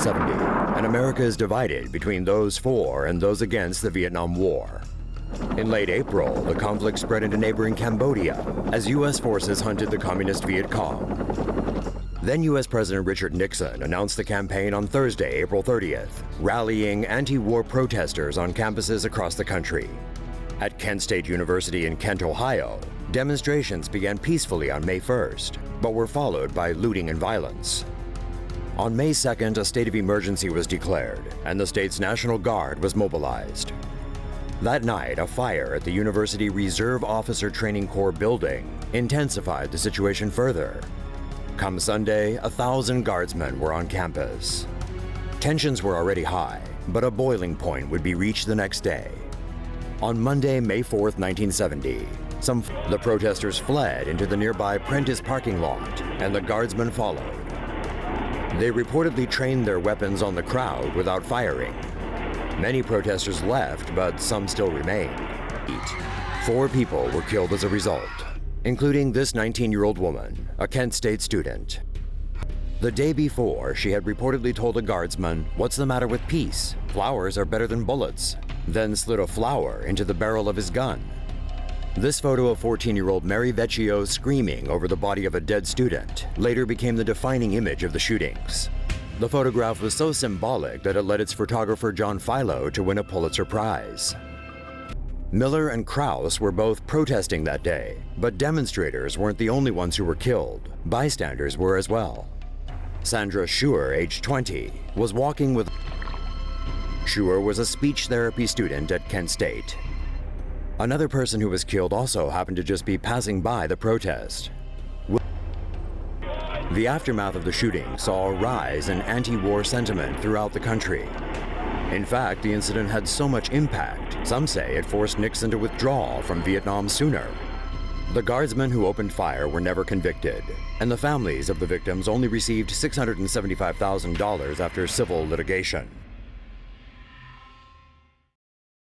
1970, and America is divided between those for and those against the Vietnam War. In late April, the conflict spread into neighboring Cambodia as U.S. forces hunted the communist Viet Cong. Then U.S. President Richard Nixon announced the campaign on Thursday, April 30th, rallying anti-war protesters on campuses across the country. At Kent State University in Kent, Ohio, demonstrations began peacefully on May 1st, but were followed by looting and violence. On May 2nd, a state of emergency was declared, and the state's National Guard was mobilized. That night, a fire at the University Reserve Officer Training Corps building intensified the situation further. Come Sunday, 1,000 guardsmen were on campus. Tensions were already high, but a boiling point would be reached the next day. On Monday, May 4th, 1970, the protesters fled into the nearby Prentice parking lot, and the guardsmen followed. They reportedly trained their weapons on the crowd without firing. Many protesters left, but some still remained. 4 people were killed as a result, including this 19-year-old woman, a Kent State student. The day before, she had reportedly told a guardsman, "What's the matter with peace? Flowers are better than bullets," then slid a flower into the barrel of his gun. This photo of 14-year-old Mary Vecchio screaming over the body of a dead student later became the defining image of the shootings. The photograph was so symbolic that it led its photographer John Philo to win a Pulitzer Prize. Miller and Krause were both protesting that day, but demonstrators weren't the only ones who were killed. Bystanders were as well. Sandra Schur, age 20, was walking with... Schur was a speech therapy student at Kent State. Another person who was killed also happened to just be passing by the protest. The aftermath of the shooting saw a rise in anti-war sentiment throughout the country. In fact, the incident had so much impact, some say it forced Nixon to withdraw from Vietnam sooner. The guardsmen who opened fire were never convicted, and the families of the victims only received $675,000 after civil litigation.